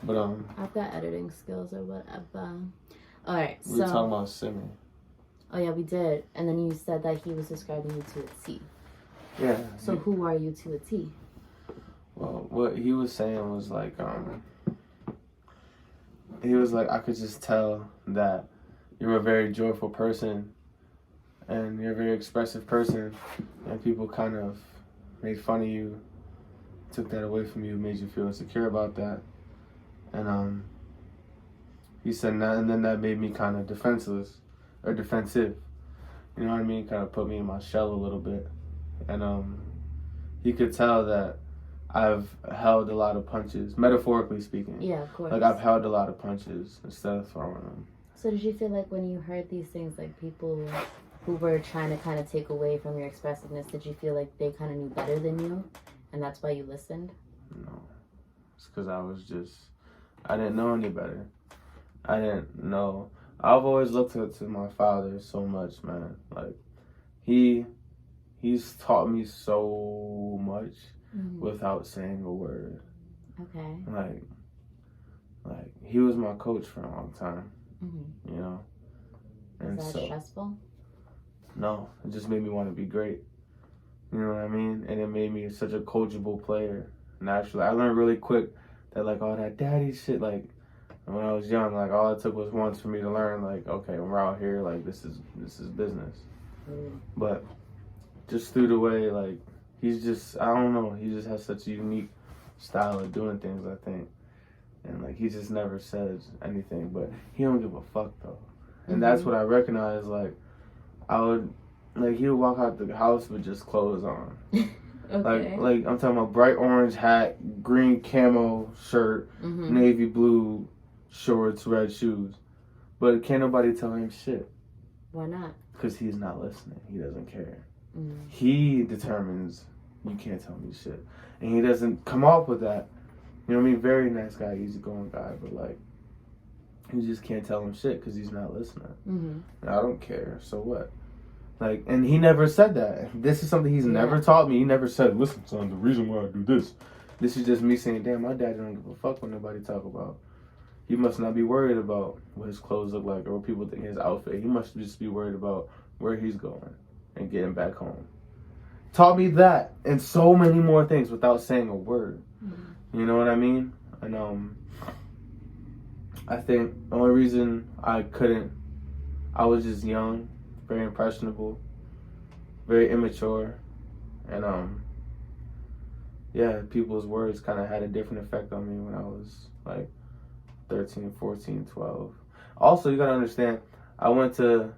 But I've got editing skills or whatever. All right, we were talking about singing. Oh yeah, we did. And then you said that he was describing you to a T. Yeah. So who are you to a T? Well, what he was saying was like, he was like, I could just tell that you're a very joyful person and you're a very expressive person, and people kind of made fun of you, took that away from you, made you feel insecure about that. And he said that, and then that made me kind of defensive. You know what I mean? Kind of put me in my shell a little bit. And he could tell that I've held a lot of punches, metaphorically speaking. Yeah, of course. Like, I've held a lot of punches instead of throwing them. So did you feel like when you heard these things, like people who were trying to kind of take away from your expressiveness, did you feel like they kind of knew better than you, and that's why you listened? No. It's because I didn't know any better. I didn't know. I've always looked up to my father so much, man. Like, he's taught me so much without saying a word. Okay. Like he was my coach for a long time. You know. And was that stressful? No, it just made me want to be great. You know what I mean? And it made me such a coachable player. Naturally, I learned really quick that like all that daddy shit, like when I was young, like all it took was once for me to learn, like, okay, when we're out here, like this is business. But just through the way, like he's just, I don't know, he just has such a unique style of doing things, I think. And like he just never says anything, but he don't give a fuck though. And that's what I recognize. Like he would walk out the house with just clothes on. Okay. Like I'm talking about bright orange hat, green camo shirt, navy blue shorts, red shoes. But can't nobody tell him shit. Why not? Because he's not listening. He doesn't care. He determines you can't tell me shit. And he doesn't come up with that. You know what I mean? Very nice guy, easygoing guy, but like, you just can't tell him shit because he's not listening. And I don't care, so what? Like, and he never said that. This is something he's never taught me. He never said, listen, son, the reason why I do this. This is just me saying, damn, my dad don't give a fuck what nobody talk about. He must not be worried about what his clothes look like or what people think his outfit. He must just be worried about where he's going and getting back home. Taught me that and so many more things without saying a word. You know what I mean? And I think the only reason I was just young, very impressionable, very immature, and people's words kind of had a different effect on me when I was like 13, 14, 12. Also, you gotta understand, I went to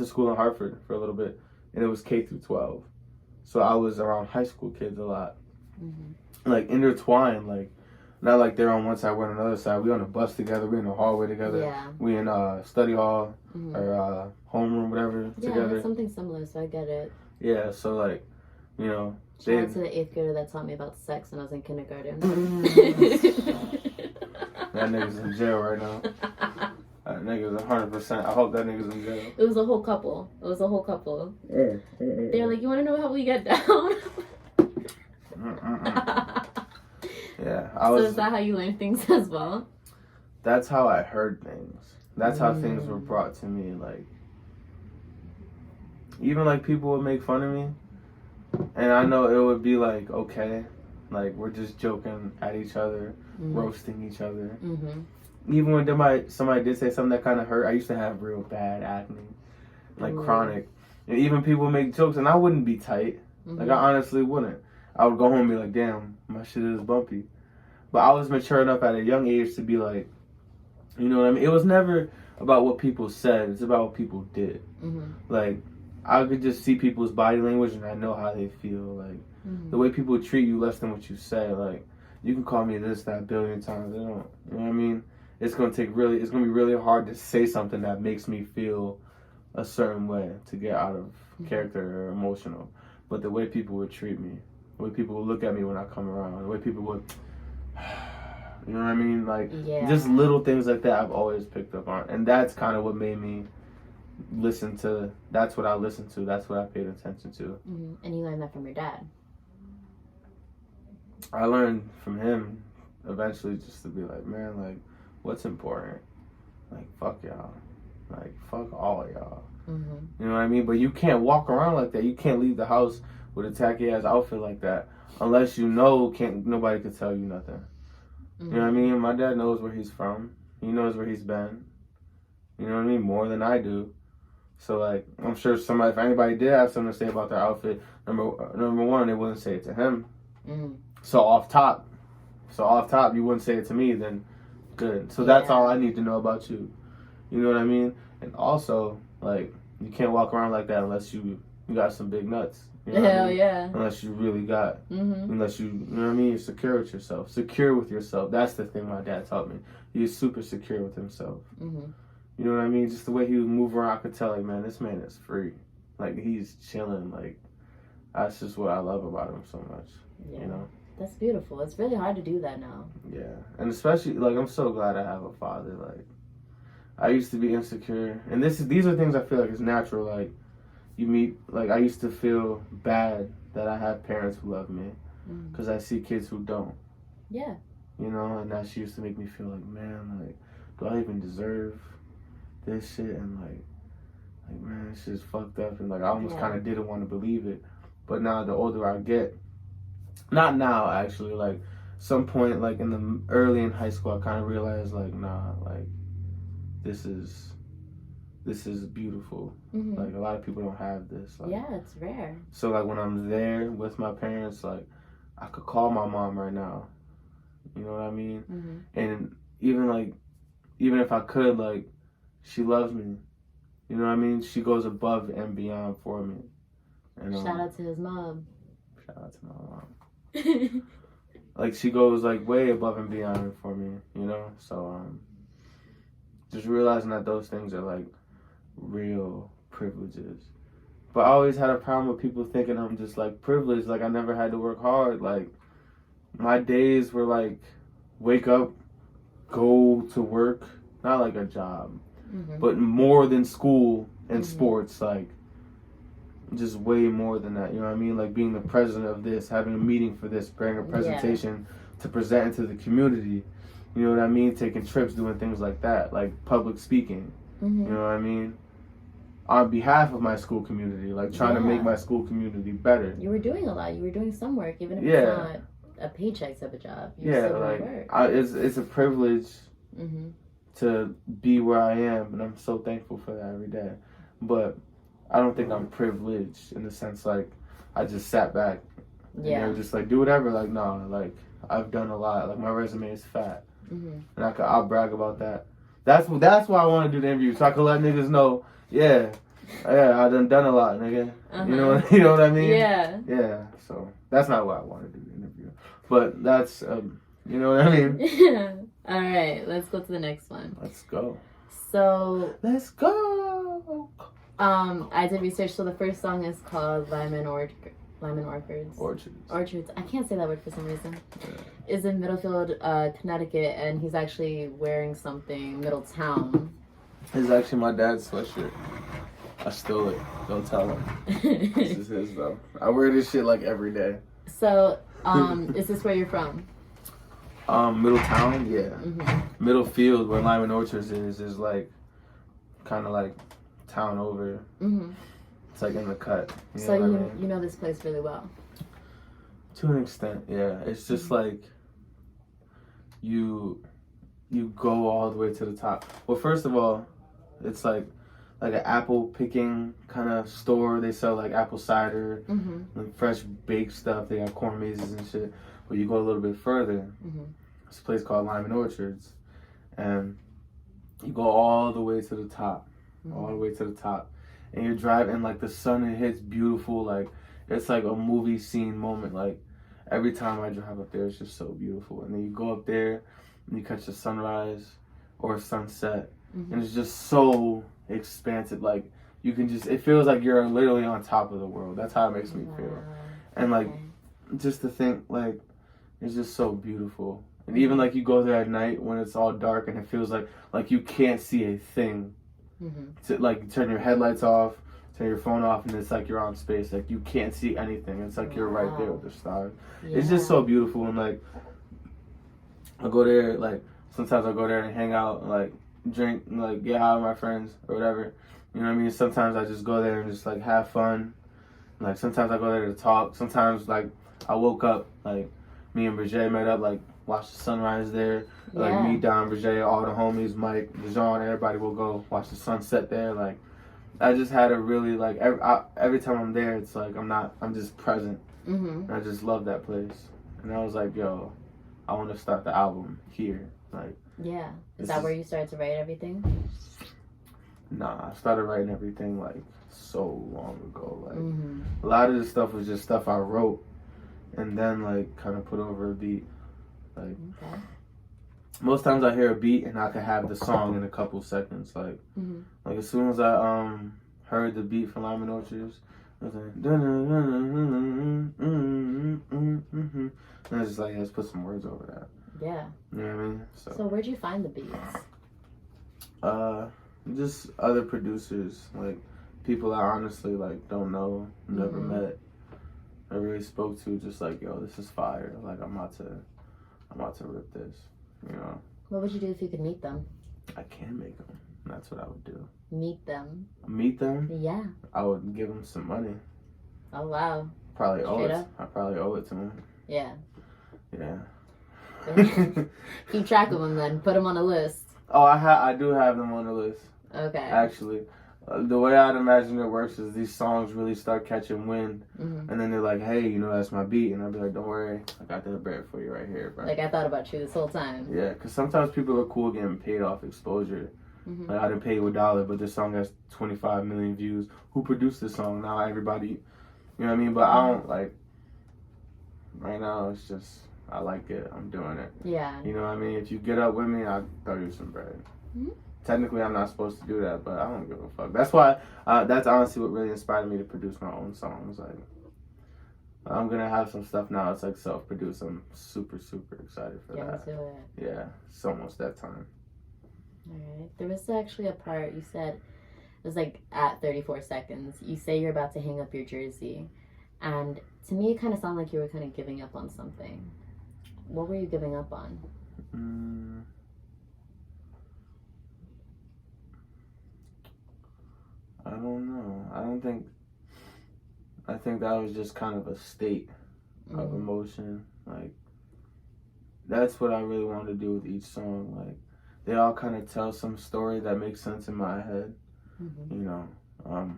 school in Hartford for a little bit, and it was K through 12, so I was around high school kids a lot, like intertwined, like not like they're on one side, we're on another side. We on the bus together, we in the hallway together, we in study hall or homeroom, whatever, together. Yeah, something similar, so I get it. Yeah, so like, you know. Shout out to the 8th grader that taught me about sex when I was in kindergarten. That nigga's in jail right now. That nigga's 100%. I hope that nigga's in jail. It was a whole couple. They're like, you want to know how we get down? Yeah. So is that how you learn things as well? That's how I heard things. That's how things were brought to me. Like, even like people would make fun of me. And I know it would be like, okay, like we're just joking at each other, roasting each other. Even when somebody did say something that kind of hurt, I used to have real bad acne, like chronic. And even people make jokes, and I wouldn't be tight. Like, I honestly wouldn't. I would go home and be like, damn, my shit is bumpy. But I was mature enough at a young age to be like, you know what I mean? It was never about what people said. It's about what people did. Like, I could just see people's body language and I know how they feel. Like, the way people treat you less than what you say. Like, you can call me this, that, a billion times. They don't, you know what I mean? It's going to be really hard to say something that makes me feel a certain way to get out of character or emotional. But the way people would treat me, the way people would look at me when I come around, the way people would, you know what I mean? Like, just little things like that I've always picked up on. And that's kind of what made me listen to, that's what I listened to, that's what I paid attention to. And you learned that from your dad? I learned from him eventually just to be like, man, like, what's important? Like, fuck y'all. Like, fuck all y'all. Mm-hmm. You know what I mean? But you can't walk around like that. You can't leave the house with a tacky ass outfit like that unless you know nobody could tell you nothing. Mm-hmm. You know what I mean? My dad knows where he's from. He knows where he's been. You know what I mean? More than I do. So, like, I'm sure if anybody did have something to say about their outfit, number one, they wouldn't say it to him. Mm-hmm. So off top, you wouldn't say it to me, then good. So that's all I need to know about you. You know what I mean? And also, like, you can't walk around like that unless you got some big nuts. You know Hell I mean? yeah. Unless you really got. Mm-hmm. Unless you know what I mean? You're secure with yourself. Secure with yourself. That's the thing my dad taught me. He was super secure with himself. Mm-hmm. You know what I mean? Just the way he would move around, I could tell, like, man, this man is free. Like, he's chilling. Like, that's just what I love about him so much. Yeah. You know? That's beautiful. It's really hard to do that now. Yeah. And especially, like, I'm so glad I have a father. Like, I used to be insecure. And these are things I feel like is natural. Like, you meet, like, I used to feel bad that I have parents who love me. Because I see kids who don't. Yeah. You know? And that used to make me feel like, man, like, do I even deserve this shit? And, like man, this shit's fucked up. And, like, I almost kind of didn't want to believe it. But now, the older I get, not now, actually, like, some point, like, early in high school, I kind of realized, like, nah, like, this is beautiful. Mm-hmm. Like, a lot of people don't have this. Like, yeah, it's rare. So, like, when I'm there with my parents, like, I could call my mom right now. You know what I mean? Mm-hmm. And even if I could, like, she loves me. You know what I mean? She goes above and beyond for me. And, shout out to his mom. Shout out to my mom. Like, she goes, like, way above and beyond for me, you know? So, just realizing that those things are, like, real privileges. But I always had a problem with people thinking I'm just, like, privileged. Like, I never had to work hard. Like, my days were, like, wake up, go to work. Not like a job. Mm-hmm. But more than school and sports. Like, just way more than that. You know what I mean? Like, being the president of this, having a meeting for this, preparing a presentation to present it to the community. You know what I mean? Taking trips, doing things like that. Like, public speaking. Mm-hmm. You know what I mean? On behalf of my school community, like, trying to make my school community better. You were doing a lot. You were doing some work, even if it's not a paycheck type of job. You still doing work. It's a privilege mm-hmm. to be where I am, and I'm so thankful for that every day. But I don't think I'm privileged in the sense, like, I just sat back and they were just like, do whatever. Like, no, like, I've done a lot. Like, my resume is fat. Mm-hmm. And I'll brag about that. That's why I want to do the interview, so I can let niggas know, I done a lot, nigga. Uh-huh. You know what I mean? Yeah. Yeah, so that's not why I want to do the interview. But that's, you know what I mean? All right, let's go to the next one. Let's go. So. Let's go. I did research, so the first song is called Lyman Orchards. Orchards. I can't say that word for some reason. Yeah. Is in Middlefield, Connecticut, and he's actually wearing something, Middletown. It's actually my dad's sweatshirt. I stole it. Don't tell him. This is his, though. I wear this shit, like, every day. So, is this where you're from? Middletown, yeah. Mm-hmm. Middlefield, where Lyman Orchards is like, kind of like town over. Mm-hmm. It's like in the cut. So you know this place really well. To an extent, yeah. It's just like you go all the way to the top. Well, first of all, it's like an apple picking kind of store. They sell like apple cider, and fresh baked stuff. They got corn mazes and shit. But you go a little bit further. It's a place called Lyman Orchards, and you go all the way to the top, all the way to the top. And you're driving, like, the sun, it hits beautiful. Like, it's like a movie scene moment. Like, every time I drive up there, it's just so beautiful. And then you go up there, and you catch a sunrise or a sunset. And it's just so expansive. Like, you can just, it feels like you're literally on top of the world. That's how it makes me feel. And, like, just to think, like, it's just so beautiful. And even, like, you go there at night when it's all dark and it feels like you can't see a thing. To, like, turn your headlights off, turn your phone off, and it's like you're on space. Like, you can't see anything. It's like you're right there with the stars. It's just so beautiful. And, like, I go there, like, sometimes I go there and hang out, and, like, drink, and, like, get high with my friends or whatever. You know what I mean? Sometimes I just go there and just, like, have fun. Like, sometimes I go there to talk. Sometimes, like, I woke up, like, me and Bridget met up, like, watch the sunrise there. Yeah. Like, me, Don, Bridget, all the homies, Mike, Dijon, everybody will go watch the sunset there. Like, I just had a really, like, every time I'm there, it's like I'm just present. And I just love that place. And I was like, yo, I want to start the album here. Like, yeah. Is that where you started to write everything? Nah, I started writing everything, like, so long ago. Like, a lot of this stuff was just stuff I wrote and then, like, kind of put over a beat. Like, most times I hear a beat and I could have the song in a couple seconds. Like, like as soon as I heard the beat from Lyman Orchards, I was like, and it's just like, let's put some words over that. Yeah. You know what I mean? So where'd you find the beats? Just other producers, like people I honestly like don't know, never met. I really spoke to, just like, yo, this is fire. Like, I'm about to rip this. You know. What would you do if you could meet them? I can make them. That's what I would do. Meet them. Meet them? Yeah. I would give them some money. Oh wow. Probably Straight owe it. up? I probably owe it to them. Yeah. Yeah. Keep track of them then. Put them on a list. Oh, I do have them on the list. Okay. Actually, the way I'd imagine it works is these songs really start catching wind, and then they're like, "Hey, you know, that's my beat," and I'd be like, "Don't worry, I got that bread for you right here, bro." Like, I thought about you this whole time. Yeah, because sometimes people are cool getting paid off exposure. Like, I didn't pay you $1, but this song has 25 million views. Who produced this song? Now everybody, you know what I mean? But I don't, like, right now it's just, I like it. I'm doing it. Yeah. You know what I mean? If you get up with me, I'll throw you some bread. Technically, I'm not supposed to do that, but I don't give a fuck. That's why, that's honestly what really inspired me to produce my own songs. Like, I'm going to have some stuff now. It's like self-produced. I'm super, super excited for that. Let's do it. Yeah, it's almost that time. Alright. There was actually a part you said, it was like at 34 seconds. You say you're about to hang up your jersey. And to me, it kind of sounded like you were kind of giving up on something. What were you giving up on? I don't know. I think that was just kind of a state of emotion. Like, that's what I really wanted to do with each song. Like, they all kind of tell some story that makes sense in my head. You know,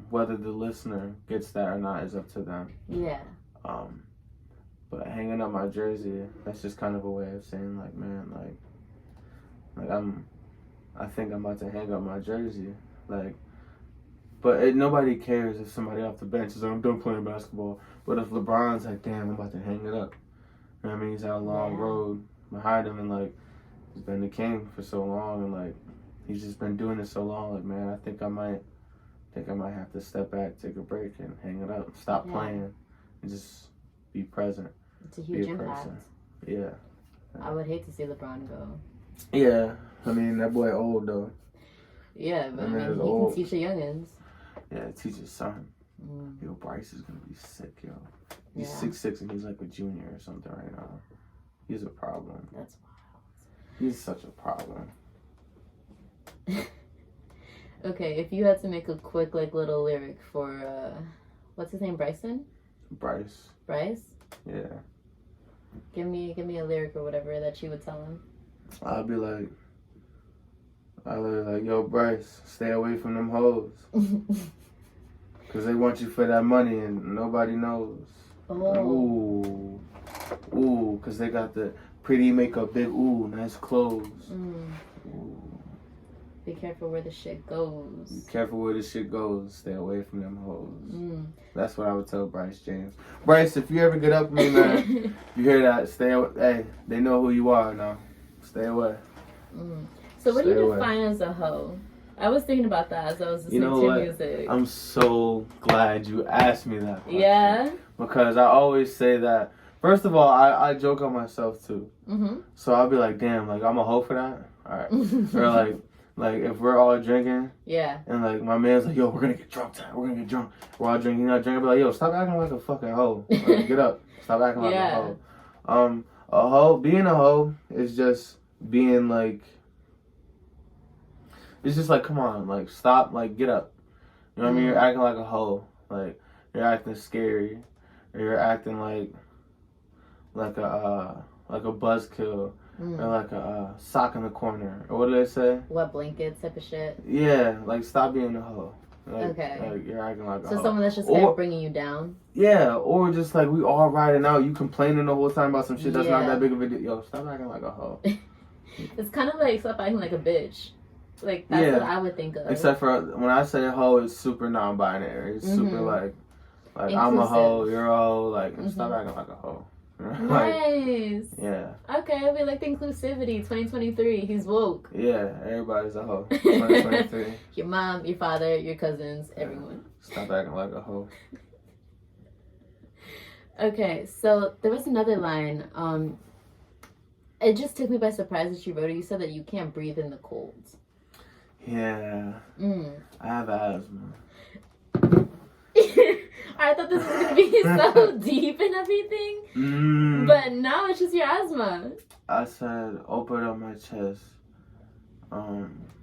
whether the listener gets that or not is up to them. Yeah. But hanging up my jersey, that's just kind of a way of saying, like, man, like I think I'm about to hang up my jersey. Like, but nobody cares if somebody off the bench is like, I'm done playing basketball. But if LeBron's like, damn, I'm about to hang it up. You know what I mean? He's had a long road behind him, and, like, he's been the king for so long, and, like, he's just been doing it so long. Like, man, I think I might have to step back, take a break, and hang it up. Stop playing, and just be present. It's a huge impact. Person. Yeah. I would hate to see LeBron go. Yeah. I mean, that boy old, though. Yeah, but I mean, he can teach the youngins. Yeah, teach his son. Yo, Bryce is gonna be sick, yo. He's 6'6" and he's like a junior or something right now. He's a problem. That's wild. He's such a problem. Okay, if you had to make a quick, like, little lyric for, what's his name, Bryson? Bryce. Bryce? Yeah. Give me a lyric or whatever that you would tell him. I'll be like, yo, Bryce, stay away from them hoes. Because they want you for that money and nobody knows. Oh. Ooh, because they got the pretty makeup, big, nice clothes. Ooh. Be careful where the shit goes. Be careful where the shit goes. Stay away from them hoes. That's what I would tell Bryce James. Bryce, if you ever get up with me, man, you hear that, stay away. Hey, they know who you are now. Stay away. So what do you define as a hoe? I was thinking about that as I was listening to your music. I'm so glad you asked me that question. Yeah? Because I always say that. First of all, I joke on myself too. So I'll be like, damn, like, I'm a hoe for that? Alright. Or like if we're all drinking. Yeah. And like my man's like, yo, we're gonna get drunk tonight. We're gonna get drunk. We're all drinking, not drinking. I'll be like, yo, stop acting like a fucking hoe. Like, get up. Stop acting like a hoe. A hoe, being a hoe is just being like, it's just like, come on, like, stop, like, get up. You know what I mean? You're acting like a hoe. Like, you're acting scary. Or you're acting like a buzzkill. Or like a sock in the corner. Or what do they say? Wet blanket type of shit. Yeah, like, stop being a hoe. Like, okay. Like, you're acting like a hoe. So someone that's just kind of bringing you down? Yeah, or just like, we all riding out. You complaining the whole time about some shit that's not that big of a deal. Yo, stop acting like a hoe. It's kind of like stop acting like a bitch. Like, that's what I would think of. Except for when I say hoe, it's super non-binary. It's super like inclusive. I'm a hoe, you're a hoe. Like, stop acting like a hoe. Nice. Yeah. Okay, we like the inclusivity. 2023. He's woke. Yeah, everybody's a hoe. 2023. Your mom, your father, your cousins, everyone. Stop acting like a hoe. Okay, so there was another line. It just took me by surprise that you wrote it. You said that you can't breathe in the cold. Yeah. I have asthma. I thought this was going to be so deep and everything. But no, it's just your asthma. I said, open up my chest.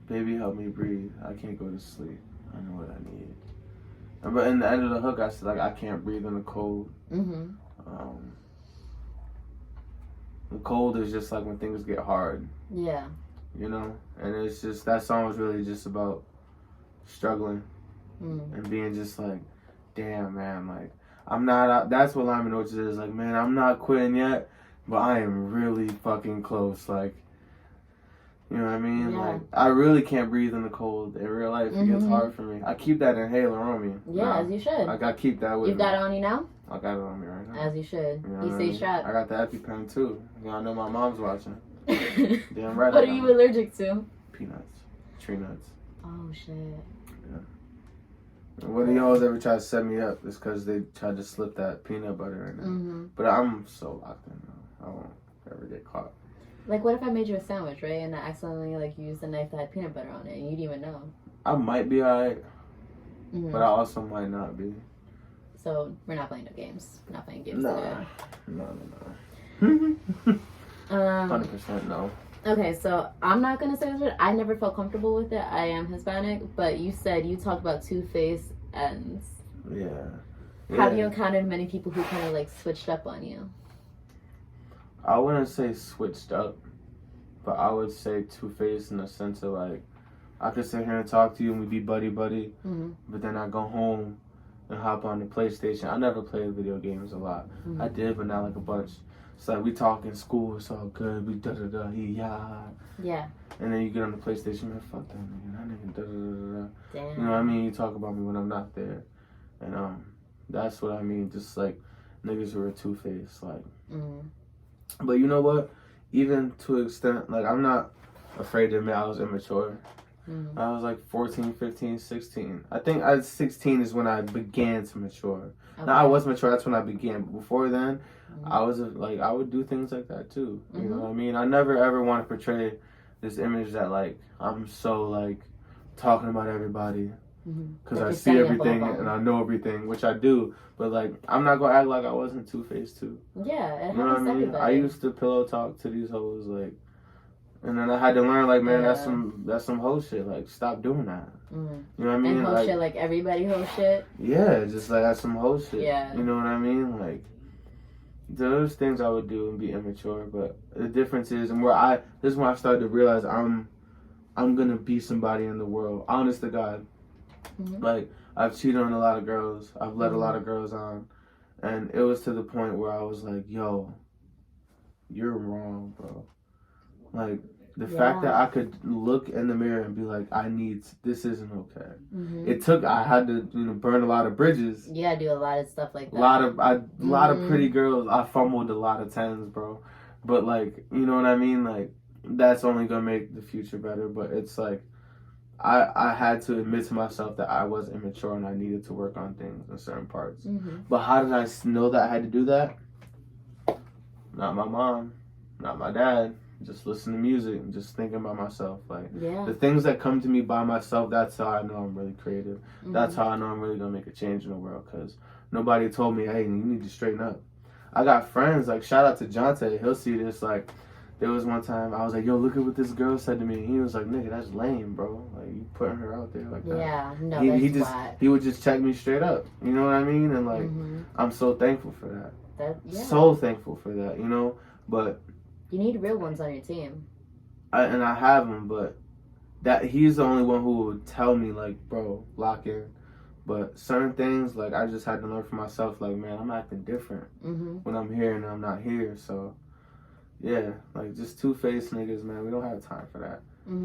Baby, help me breathe. I can't go to sleep. I know what I need. But in the end of the hook, I said, like, I can't breathe in the cold. The cold is just like when things get hard. Yeah. You know? And it's just, that song was really just about struggling. And being just like, damn, man, like, I'm not out. That's what Lyman Orchard is. Like, man, I'm not quitting yet, but I am really fucking close. Like, you know what I mean? Yeah. Like, I really can't breathe in the cold. In real life, it gets hard for me. I keep that inhaler on me. Yeah, as you should. Like, I keep that with me. You've got it on you now? I got it on me right now. As you should. You know You stay strapped. I got the EpiPen, too. You know, I know my mom's watching. Damn right. What are you allergic to? Peanuts. Tree nuts. Oh, shit. Yeah. When y'all ever try to set me up, it's because they tried to slip that peanut butter in there. But I'm so locked in now. I won't ever get caught. Like, what if I made you a sandwich, right? And I accidentally, like, used a knife that had peanut butter on it, and you didn't even know? I might be alright, but I also might not be. So, we're not playing no games. We're not playing games today. No. 100% no. Okay, so I'm not going to say this word. I never felt comfortable with it. I am Hispanic, but you said you talked about two-faced ends. Yeah. Have you encountered many people who kind of, like, switched up on you? I wouldn't say switched up, but I would say two-faced in the sense of, like, I could sit here and talk to you and we'd be buddy-buddy, but then I go home and hop on the PlayStation. I never played video games a lot. I did, but not like a bunch. It's like we talk in school, it's all good, we da-da-da, yeah. And then you get on the PlayStation, man, fuck that nigga, da-da-da-da. Damn. You know what I mean? You talk about me when I'm not there. And that's what I mean, just like niggas who are two-faced, like. But you know what? Even to an extent, like, I'm not afraid to admit I was immature. I was like 14, 15, 16. I think at 16 is when I began to mature. Okay. Now, I was mature, that's when I began. But before then, I was like, I would do things like that too. You know what I mean? I never ever want to portray this image that, like, I'm so, like, talking about everybody. Because I see everything and I know everything, which I do. But, like, I'm not going to act like I wasn't two-faced too. Yeah, it you know what I mean? everybody. I used to pillow talk to these hoes, like, and then I had to learn, like, man, that's some hoe shit. Like, stop doing that. You know what I mean? And hoe shit, like everybody hoe shit? Yeah, just like that's some hoe shit. Yeah. You know what I mean? Like, those things I would do and be immature. But the difference is, and this is when I started to realize I'm gonna be somebody in the world. Honest to God. Like, I've cheated on a lot of girls. I've let a lot of girls on. And it was to the point where I was like, yo, you're wrong, bro. Like, the fact that I could look in the mirror and be like, this isn't okay. I had to, burn a lot of bridges. Yeah, do a lot of stuff like that. A lot of pretty girls. I fumbled a lot of tens, bro. But, like, you know what I mean? Like, that's only gonna make the future better. But it's like, I had to admit to myself that I was immature and I needed to work on things in certain parts. But how did I know that I had to do that? Not my mom, not my dad. Just listen to music and just thinking about myself. Like, the things that come to me by myself, that's how I know I'm really creative. That's how I know I'm really going to make a change in the world. Because nobody told me, hey, you need to straighten up. I got friends, like, shout out to Jonte. He'll see this, like, there was one time I was like, yo, look at what this girl said to me. And he was like, nigga, that's lame, bro. Like, you putting her out there like that. Yeah, no, He would just check me straight up. You know what I mean? And, like, I'm so thankful for that. So thankful for that, you know? But you need real ones on your team. I have them, but that he's the only one who would tell me, like, bro, lock in. But certain things, like, I just had to learn for myself, like, man, I'm acting different when I'm here and I'm not here. So, yeah, like, just two-faced niggas, man, we don't have time for that.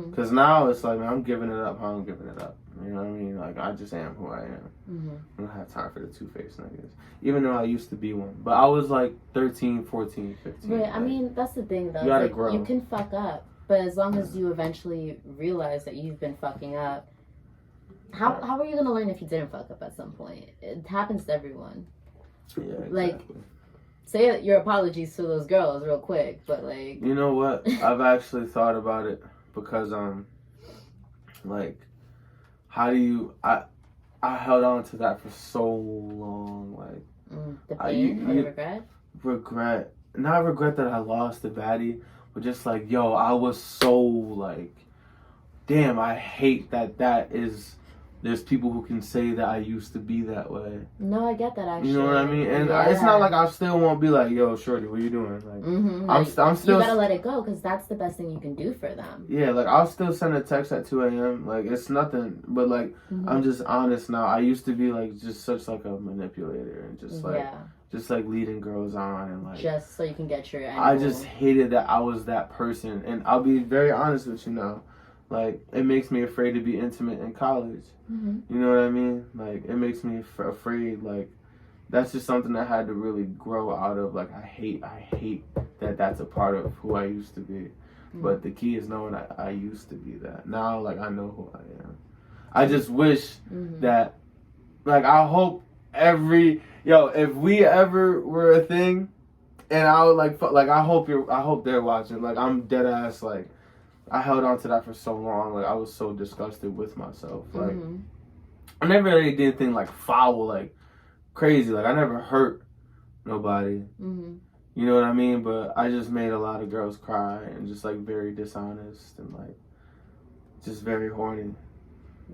Because now it's like, man, I'm giving it up how I'm giving it up. You know what I mean? Like, I just am who I am. I don't have time for the two-faced niggas. Even though I used to be one. But I was, like, 13, 14, 15. Right, like, I mean, that's the thing, though. You gotta grow. You can fuck up. But as long as you eventually realize that you've been fucking up, how are you going to learn if you didn't fuck up at some point? It happens to everyone. Yeah, exactly. Like, say your apologies to those girls real quick, but, like... You know what? I've actually thought about it because, like, how do you... I held on to that for so long, like... the pain or the regret? Regret. Not regret that I lost the baddie, but just like, yo, I was so, like... Damn, I hate that is... There's people who can say that I used to be that way. No, I get that, actually. You know what I mean? And it's not like I still won't be like, yo, shorty, what you doing? Like, I'm still... You gotta let it go, because that's the best thing you can do for them. Yeah, like, I'll still send a text at 2 a.m. Like, it's nothing. But, like, I'm just honest now. I used to be, like, just such, like, a manipulator. And just, like... Yeah. Just, like, leading girls on and, like... Just so you can get your... I just hated that I was that person. And I'll be very honest with you now. Like, it makes me afraid to be intimate in college. You know what I mean? Like, it makes me afraid. Like, that's just something I had to really grow out of. Like, I hate that that's a part of who I used to be. But the key is knowing I used to be that. Now, like, I know who I am. I just wish that, like, I hope if we ever were a thing, and I would, like, I hope they're watching. Like, I'm dead ass, like, I held on to that for so long. Like, I was so disgusted with myself. Like, I never really did anything, like, foul, like, crazy. Like, I never hurt nobody. You know what I mean? But I just made a lot of girls cry and just, like, very dishonest and, like, just very horny.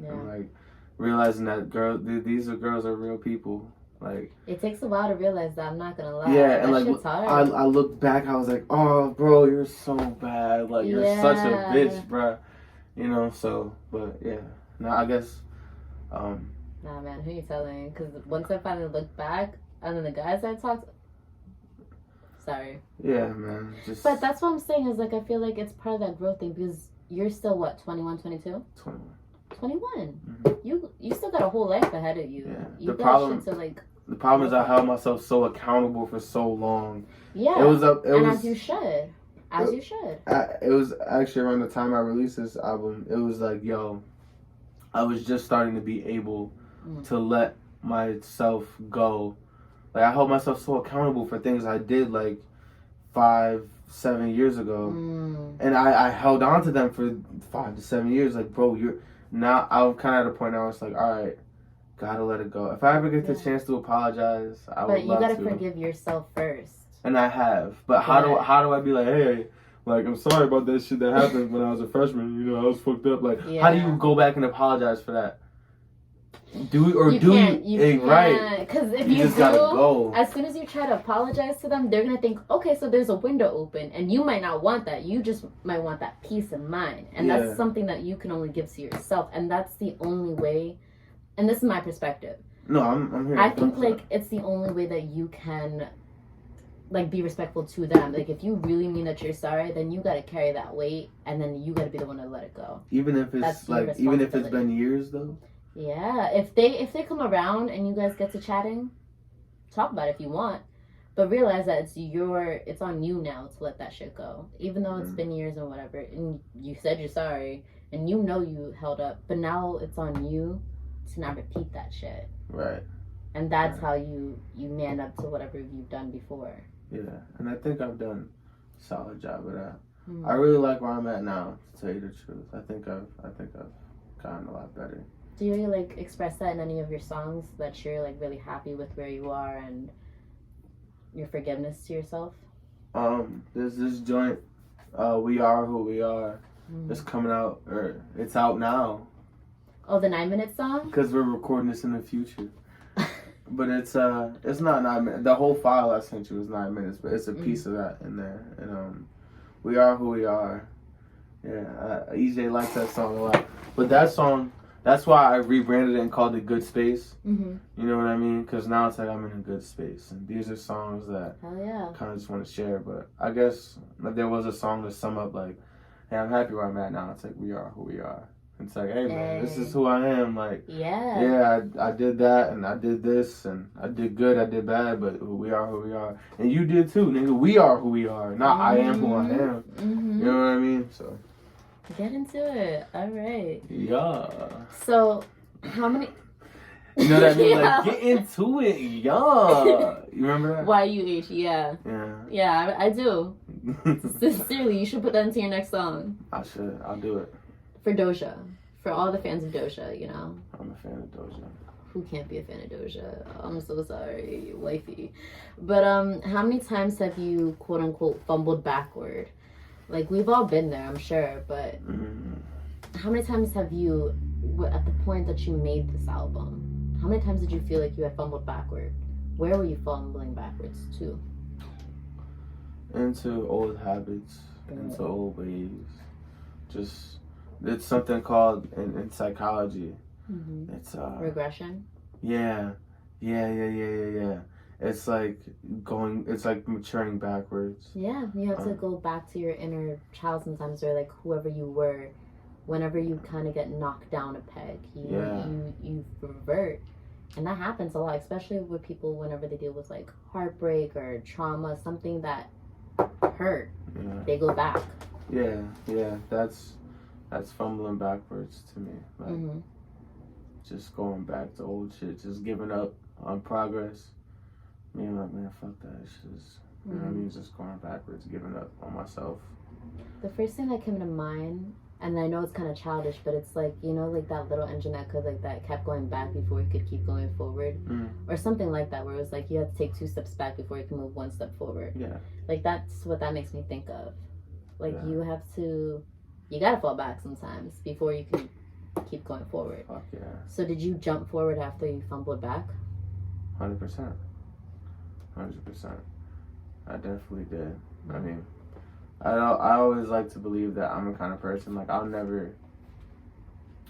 Yeah. And, like, realizing that these girls are real people. Like, it takes a while to realize that, I'm not gonna lie. Yeah, and, that like, shit's hard. I look back, I was like, oh, bro, you're so bad. Like, you're such a bitch, bro. You know, so, but, yeah. Now, I guess, Nah, man, who you telling? Because once I finally look back, and then the guys I talked... Sorry. Yeah, man. But that's what I'm saying, is, like, I feel like it's part of that growth thing, because you're still, what, 21, 22? 21. You still got a whole life ahead of you. Yeah. The problem is I held myself so accountable for so long. Yeah. As you should. It was actually around the time I released this album. It was like, yo, I was just starting to be able to let myself go. Like, I held myself so accountable for things I did, like, 5-7 years ago. And I held on to them for 5 to 7 years. Like, bro, now I'm kind of at a point now. It's like, all right, gotta let it go. If I ever get the chance to apologize, I would love to. But you gotta forgive yourself first. And I have. But how do I be like, hey, like, I'm sorry about that shit that happened when I was a freshman. You know, I was fucked up. Like, how do you go back and apologize for that? Right? Because if you just gotta go. As soon as you try to apologize to them, they're gonna think, okay, so there's a window open, and you might not want that. You just might want that peace of mind, and that's something that you can only give to yourself, and that's the only way. And this is my perspective. No, I'm here. I think, like, it's the only way that you can, like, be respectful to them. Like, if you really mean that you're sorry, then you gotta carry that weight, and then you gotta be the one to let it go. Even if it's been years, though. Yeah, if they come around and you guys get to chatting, talk about it if you want, but realize that it's on you now to let that shit go. Even though it's been years and whatever, and you said you're sorry, and you know you held up, but now it's on you to not repeat that shit. Right. And that's how you man up to whatever you've done before. Yeah, and I think I've done a solid job of that. I really like where I'm at now, to tell you the truth. I think I've gotten a lot better. Do you, like, express that in any of your songs, that you're, like, really happy with where you are and your forgiveness to yourself? There's this joint, We Are Who We Are. It's coming out, or it's out now. Oh, the 9-minute song? Because we're recording this in the future. But it's not 9 minutes. The whole file I sent you is 9 minutes, but it's a piece of that in there. And We Are Who We Are. Yeah, EJ likes that song a lot. But that song, that's why I rebranded it and called it Good Space. You know what I mean? Because now it's like I'm in a good space. And these are songs that I kind of just want to share. But I guess if there was a song to sum up, like, hey, I'm happy where I'm at now. It's like, we are who we are. It's like, hey, man, this is who I am. Like, I did that, and I did this, and I did good, I did bad, but we are who we are. And you did too, nigga. We are who we are. Not I am who I am. You know what I mean? So get into it. All right. Yeah. So, how many... You know what I mean? Like, get into it. Yeah. You remember that? YUH, yeah. Yeah, I do. Sincerely, you should put that into your next song. I should. I'll do it. For Doja. For all the fans of Doja, you know. I'm a fan of Doja. Who can't be a fan of Doja? I'm so sorry, wifey. But how many times have you, quote unquote, fumbled backward? Like, we've all been there, I'm sure, but how many times have you, at the point that you made this album, how many times did you feel like you had fumbled backward? Where were you fumbling backwards to? Into old habits, into old ways. Just, it's something called in psychology. It's regression. Yeah. It's like maturing backwards. Yeah, you have to go back to your inner child sometimes, or like whoever you were. Whenever you kind of get knocked down a peg, you revert. And that happens a lot, especially with people whenever they deal with like heartbreak or trauma, something that hurt. They go back. Yeah, that's fumbling backwards to me. Like, just going back to old shit, just giving up on progress. Me, I'm like, man, fuck that. It's just, you know what I mean? Just going backwards, giving up on myself. The first thing that came to mind, and I know it's kind of childish, but it's like, you know, like that little engine that kept going back before you could keep going forward, or something like that, where it was like you had to take 2 steps back before you can move 1 step forward. Yeah, like that's what that makes me think of. Like you gotta fall back sometimes before you can keep going forward. Fuck yeah. So did you jump forward after you fumbled back? 100%. I definitely did. I mean, I always like to believe that I'm the kind of person, like,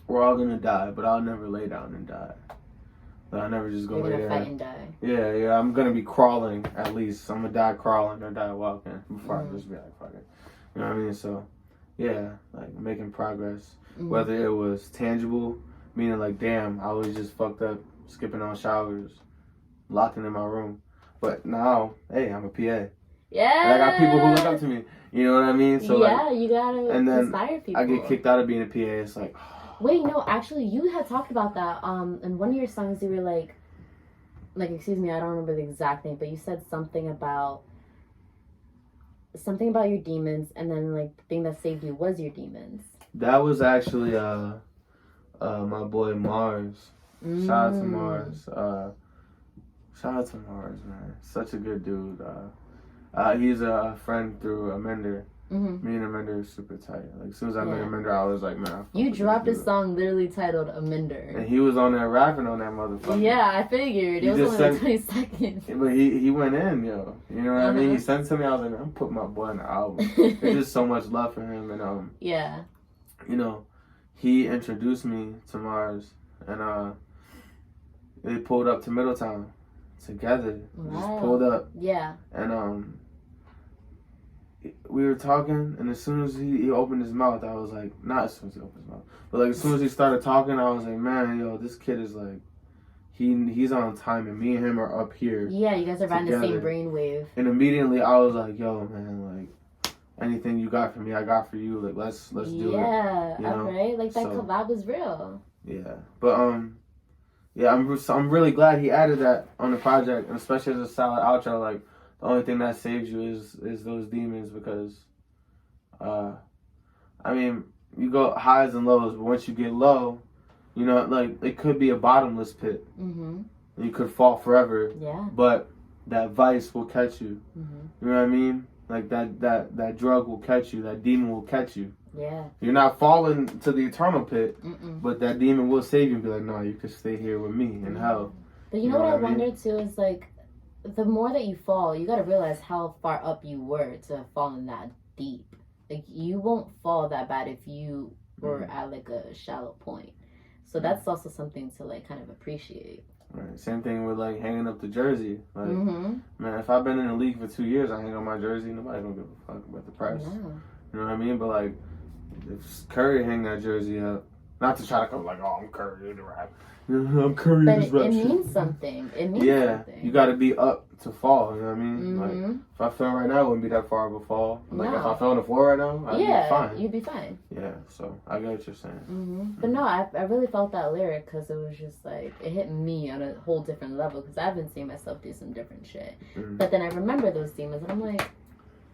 we're all gonna die, but I'll never lay down and die. But I'll never just go lay there. Fight and die. Yeah, I'm gonna be crawling at least. I'm gonna die crawling or die walking before I just be like, fuck it. You know what I mean? So, yeah, like, making progress. Whether it was tangible, meaning like, damn, I was just fucked up, skipping on showers, locking in my room. But now, hey, I'm a PA. Yeah. And I got people who look up to me. You know what I mean? So you gotta inspire people. I get kicked out of being a PA. It's like, wait, no, actually, you had talked about that. In one of your songs, you were like, excuse me, I don't remember the exact name, but you said something about your demons, and then like the thing that saved you was your demons. That was actually my boy Mars. Shout out to Mars. Shout out to Mars, man. Such a good dude. He's a friend through Amender. Me and Amender are super tight. Like, as soon as I met Amender, I was like, man. You dropped a song literally titled Amender. And he was on there rapping on that motherfucker. Yeah, I figured. It was only 20 seconds. But he went in, yo. You know what I mean? He sent it to me. I was like, man, I'm putting my boy on the album. There's just so much love for him. And, you know, he introduced me to Mars. And they pulled up to Middletown together. Wow. Just pulled up. Yeah. And we were talking, and as soon as he opened his mouth, I was like, not as soon as he opened his mouth, but like as soon as he started talking, I was like, man, yo, this kid is like, he's on time, and me and him are up here. Yeah, you guys are riding the same brainwave. And immediately I was like, yo, man, like, anything you got for me, I got for you. Like, let's do it. Yeah, alright. Like, that collab was real. Yeah, but yeah, I'm really glad he added that on the project, and especially as a solid outro. Like, the only thing that saves you is those demons, because, I mean, you go highs and lows, but once you get low, you know, like, it could be a bottomless pit. You could fall forever. Yeah. But that vice will catch you. Mm-hmm. You know what I mean? Like that drug will catch you. That demon will catch you. Yeah. You're not falling to the eternal pit, Mm-mm. but that demon will save you and be like, no, you can stay here with me in hell. But you know what I wonder too is like, the more that you fall, you gotta realize how far up you were to have fallen that deep. Like, you won't fall that bad if you were at like a shallow point. So that's also something to like kind of appreciate. Right. Same thing with like hanging up the jersey. Like, man, if I've been in the league for 2 years, I hang up my jersey. Nobody gonna give a fuck about the price. No. You know what I mean? But like, if Curry hang that jersey up, not to try to come like, oh, I'm Curry in the rap. I'm Curry in this rap. But it means something. It means something. You got to be up to fall. You know what I mean? Like, if I fell right now, it wouldn't be that far of a fall. Like, if I fell on the floor right now, I'd be fine. You'd be fine. Yeah, so I get what you're saying. But no, I really felt that lyric because it was just like, it hit me on a whole different level because I've been seeing myself do some different shit. But then I remember those demons and I'm like,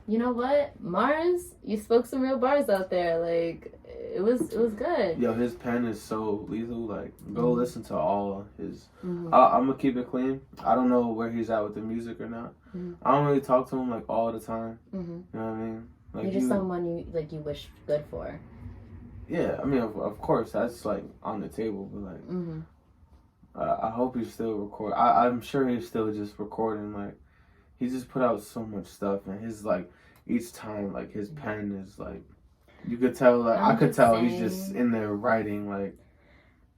you know what, Mars, you spoke some real bars out there. Like, it was good. Yo, his pen is so lethal. Like, go listen to all his. I'm gonna keep it clean. I don't know where he's at with the music or not. I don't really talk to him like all the time. You know what I mean? Like, you're just someone you wish good for. Yeah, I mean, of course, that's like on the table, but like, I hope he's still recording. I'm sure he's still just recording. Like, he just put out so much stuff, and his like each time, like his pen is like, you could tell. Like, I could tell he's just in there writing. Like,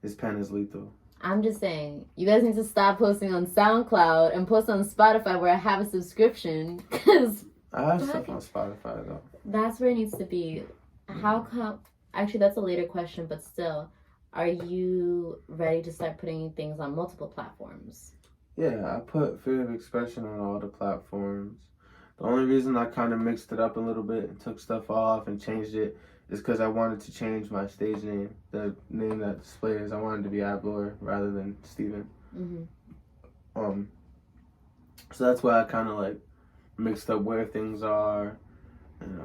his pen is lethal. I'm just saying, you guys need to stop posting on SoundCloud and post on Spotify where I have a subscription. Cause I have stuff on Spotify though. That's where it needs to be. How come? Actually, that's a later question, but still, are you ready to start putting things on multiple platforms? Yeah, I put Fear of Expression on all the platforms. The only reason I kind of mixed it up a little bit and took stuff off and changed it is because I wanted to change my stage name. The name that displays, I wanted to be Abler rather than Steven. So that's why I kind of like mixed up where things are. And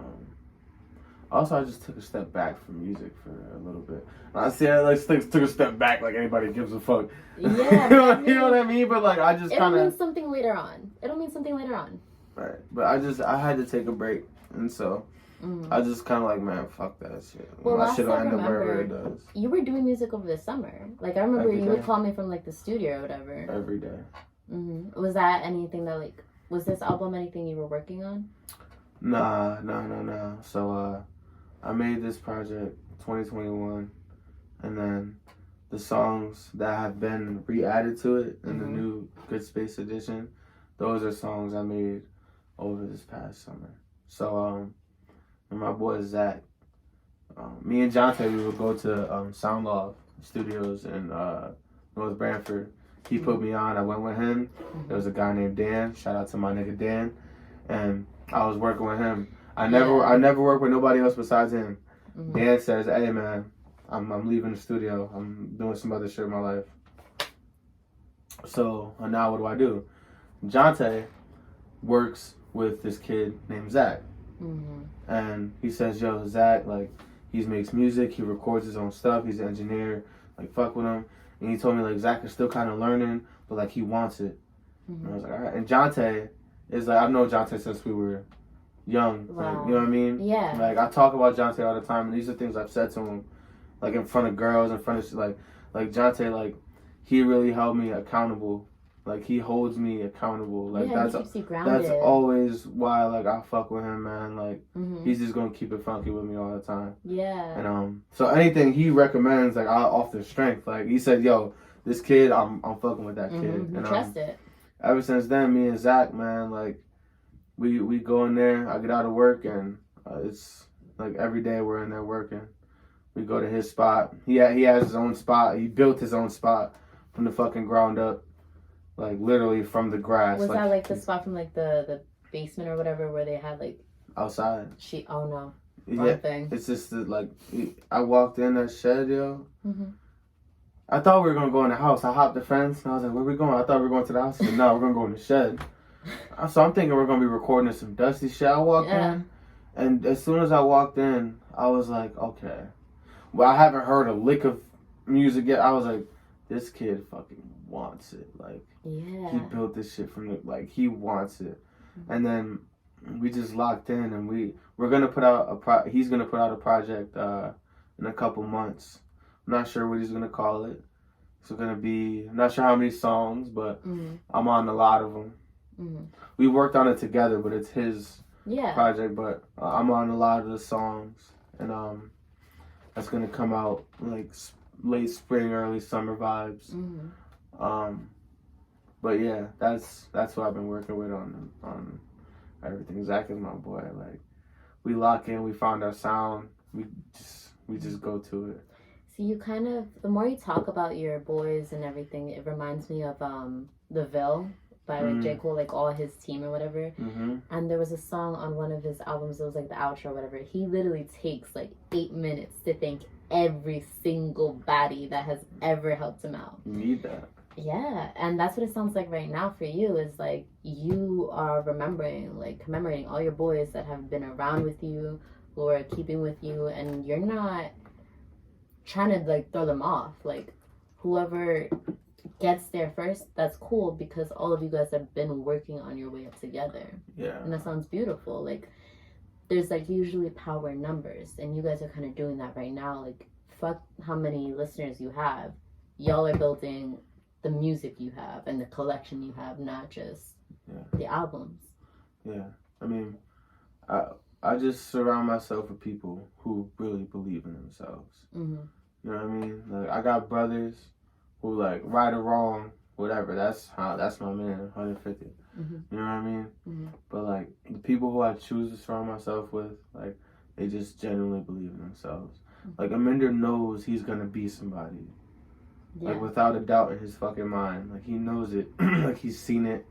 also, I just took a step back from music for a little bit. I took a step back like anybody gives a fuck. Yeah. You know what I mean? But like, I just kind of... It'll mean something later on. Right. But I had to take a break. And so, I just kind of like, man, fuck that shit. Well, my shit will end up wherever it does. You were doing music over the summer. Like, I remember you would call me from like the studio or whatever. Every day. Was that anything that like... Was this album anything you were working on? Nah. So, I made this project 2021, and then the songs that have been re-added to it in the new Good Space edition, those are songs I made over this past summer. So, and my boy Zach, me and Jonte, we would go to Sound Law Studios in North Brantford. He put me on. I went with him. There was a guy named Dan. Shout out to my nigga Dan, and I was working with him. I never work with nobody else besides him. Dan says, "Hey man, I'm leaving the studio. I'm doing some other shit in my life." So now what do? Jonte works with this kid named Zach, and he says, "Yo, Zach, like, he makes music. He records his own stuff. He's an engineer. Like, fuck with him." And he told me like Zach is still kind of learning, but like he wants it. And I was like, all right. And Jonte is like, I've known Jonte since we were young. Wow. Like, you know what I mean? Yeah. Like, I talk about Jonte all the time, and these are things I've said to him, like in front of girls, in front of like Jonte, like he really held me accountable. Like he holds me accountable. Like that's always why like I fuck with him, man. Like he's just gonna keep it funky with me all the time. Yeah. And so anything he recommends, like I off the strength. Like he said, yo, this kid, I'm fucking with that kid. And trust it. Ever since then, me and Zach, man, like we go in there. I get out of work and it's like every day we're in there working. We go to his spot. He has his own spot. He built his own spot from the fucking ground up. Like, literally from the grass. Was that, like, the spot from, like, the basement or whatever where they had, like... Outside. Oh, no. Yeah, thing. It's just, like, I walked in that shed, yo. I thought we were going to go in the house. I hopped the fence, and I was like, where we going? I thought we were going to the house. I said, no, we're going to go in the shed. So I'm thinking we're going to be recording some dusty shit. I walked in, and as soon as I walked in, I was like, okay. Well, I haven't heard a lick of music yet. I was like, this kid fucking wants it. Like, yeah, he built this shit from the, like, he wants it. And then we just locked in, and we're gonna put out he's gonna put out a project in a couple months. I'm not sure what he's gonna call it. It's gonna be, I'm not sure how many songs, but I'm on a lot of them. We worked on it together, but it's his project. But I'm on a lot of the songs, and that's gonna come out like late spring, early summer vibes. But yeah, that's what I've been working with on everything. Zach is my boy. Like, we lock in, we found our sound, we just go to it. So you kind of, the more you talk about your boys and everything, it reminds me of The Ville by like J. Cole, like all his team or whatever. And there was a song on one of his albums, it was like the outro or whatever. He literally takes like 8 minutes to thank every single baddie that has ever helped him out. You need that. Yeah, and that's what it sounds like right now for you, is like you are commemorating all your boys that have been around with you, who are keeping with you, and you're not trying to like throw them off. Like, whoever gets there first, that's cool, because all of you guys have been working on your way up together. Yeah. And that sounds beautiful. Like, there's like usually power in numbers, and you guys are kind of doing that right now. Like, fuck how many listeners you have. Y'all are building the music you have and the collection you have, not just the albums. Yeah. I mean, I just surround myself with people who really believe in themselves. You know what I mean? Like, I got brothers who, like, right or wrong, whatever, that's my man, 150. You know what I mean? But, like, the people who I choose to surround myself with, like, they just genuinely believe in themselves. Like, Aminder knows he's gonna be somebody. Like, without a doubt in his fucking mind. Like, he knows it. Like, he's seen it.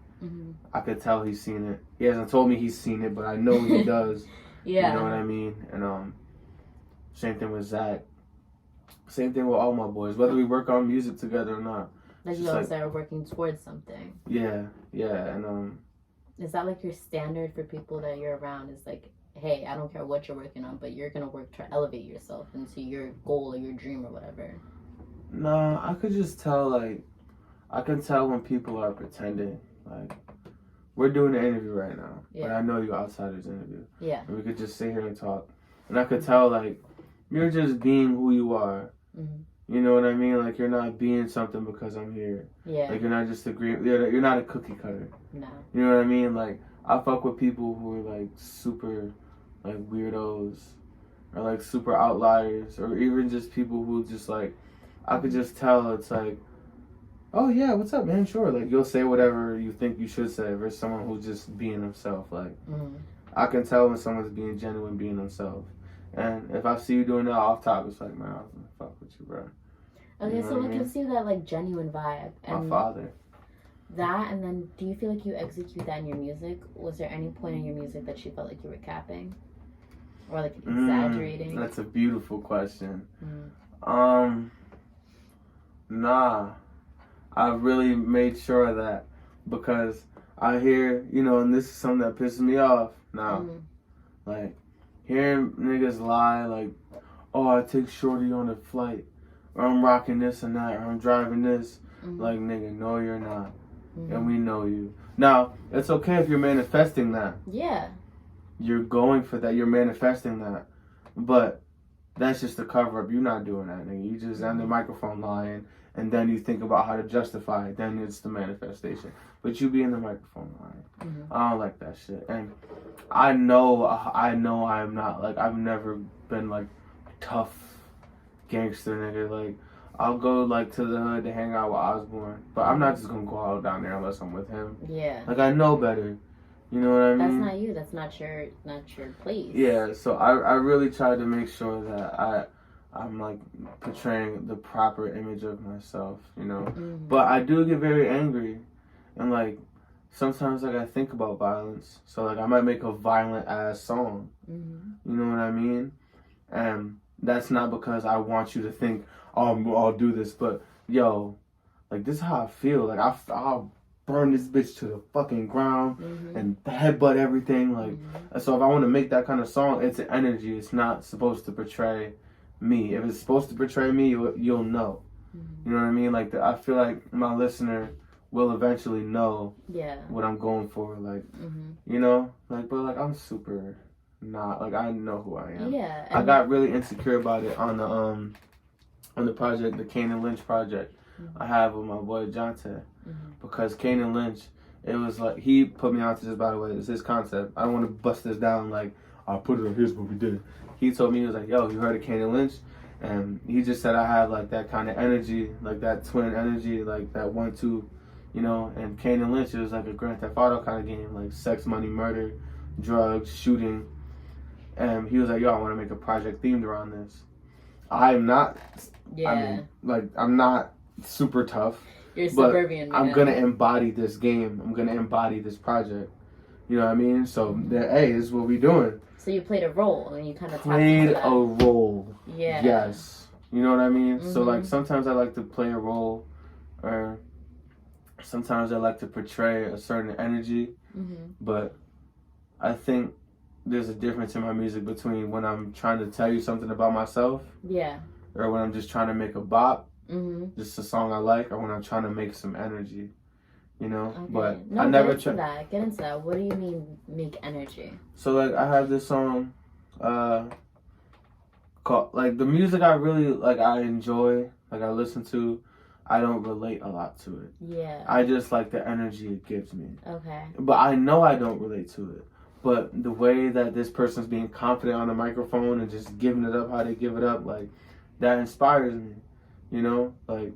I could tell he's seen it. He hasn't told me he's seen it, but I know he does. You know what I mean? And same thing with Zach. Same thing with all my boys, whether we work on music together or not. Like, you guys are working towards something. Yeah, and is that like your standard for people that you're around? Is like, hey, I don't care what you're working on, but you're gonna work to elevate yourself into your goal or your dream or whatever. Nah, I could just tell, like, I can tell when people are pretending. Like, we're doing an interview right now, but I know you outside this interview. Yeah. And we could just sit here and talk. And I could tell, like, you're just being who you are. You know what I mean? Like, you're not being something because I'm here. Yeah. Like, you're not just agreeing. You're not a cookie cutter. No. You know what I mean? Like, I fuck with people who are, like, super, like, weirdos. Or, like, super outliers. Or even just people who just, like, I could just tell it's like, oh yeah, what's up, man? Sure. Like, you'll say whatever you think you should say versus someone who's just being himself. Like, I can tell when someone's being genuine, being themselves. And if I see you doing that off top, it's like, man, I'm gonna fuck with you, bro. Okay, you know so what gives you that, like, genuine vibe? And my father. That, and then do you feel like you execute that in your music? Was there any point in your music that you felt like you were capping? Or, like, exaggerating? That's a beautiful question. Nah. I really made sure of that, because I hear, you know, and this is something that pisses me off now. Like, hearing niggas lie, like, oh, I take shorty on a flight, or I'm rocking this and that, or I'm driving this. Like, nigga, no, you're not. And we know you. Now, it's okay if you're manifesting that. Yeah. You're going for that. You're manifesting that. But that's just a cover-up. You're not doing that, nigga. You just on the microphone lying, and then you think about how to justify it. Then it's the manifestation. But you be in the microphone lying. I don't like that shit. And I know I'm not, like, I've never been, like, tough gangster nigga. Like, I'll go, like, to the hood to hang out with Osborne. But I'm not just gonna go out down there unless I'm with him. Yeah. Like, I know better. You know what I mean? That's not you. That's not your place. Yeah, so I really tried to make sure that I'm like portraying the proper image of myself, you know. But I do get very angry, and like sometimes like I think about violence. So like I might make a violent ass song. You know what I mean? And that's not because I want you to think, oh, I'll do this, but yo, like this is how I feel. Like I'll burn this bitch to the fucking ground and headbutt everything. Like, so if I want to make that kind of song, it's an energy. It's not supposed to portray me. If it's supposed to portray me, you'll know. You know what I mean? Like, I feel like my listener will eventually know what I'm going for. Like, you know? Like, but, like, I'm super not, like, I know who I am. Yeah. I got really insecure about it on the project, the Kane and Lynch project I have with my boy Jonte. Because Kane and Lynch, it was like, he put me onto this, by the way. It's his concept. I don't want to bust this down like, I'll put it on, here's what we did. He told me, he was like, yo, you heard of Kane and Lynch? And he just said I have like that kind of energy, like that twin energy, like that 1-2, you know. And Kane and Lynch is like a Grand Theft Auto kind of game, like sex, money, murder, drugs, shooting. And he was like, yo, I want to make a project themed around this. I'm not, I mean, like, I'm not super tough. You're suburban, I'm going to embody this game. I'm going to embody this project. You know what I mean? So, hey, this is what we're doing. So you played a role and you kind of played a role. Yeah. Yes. You know what I mean? So, like, sometimes I like to play a role, or sometimes I like to portray a certain energy. But I think there's a difference in my music between when I'm trying to tell you something about myself. Yeah. Or when I'm just trying to make a bop. Just a song I like, or when I'm trying to make some energy. You know? Okay. But no, I never get into that. What do you mean make energy? So, like, I have this song called, like, the music I really, like, I enjoy, like, I listen to, I don't relate a lot to it. Yeah. I just like the energy it gives me. Okay. But I know I don't relate to it. But the way that this person's being confident on the microphone and just giving it up how they give it up, like, that inspires me. You know? Like,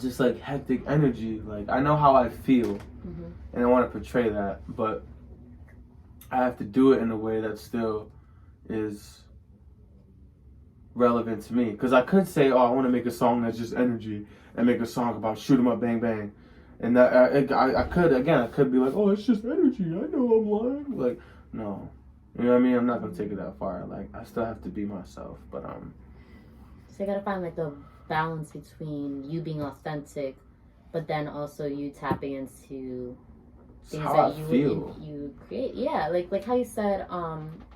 just like hectic energy. Like, I know how I feel, and I want to portray that, but I have to do it in a way that still is relevant to me. Because I could say, oh, I want to make a song that's just energy, and make a song about shoot 'em up, bang bang, and that I could be like, oh, it's just energy. I know I'm lying. Like, no, you know what I mean? I'm not gonna take it that far. Like, I still have to be myself, but So you gotta find like the balance between you being authentic, but then also you tapping into things that you create. Yeah, like how you said,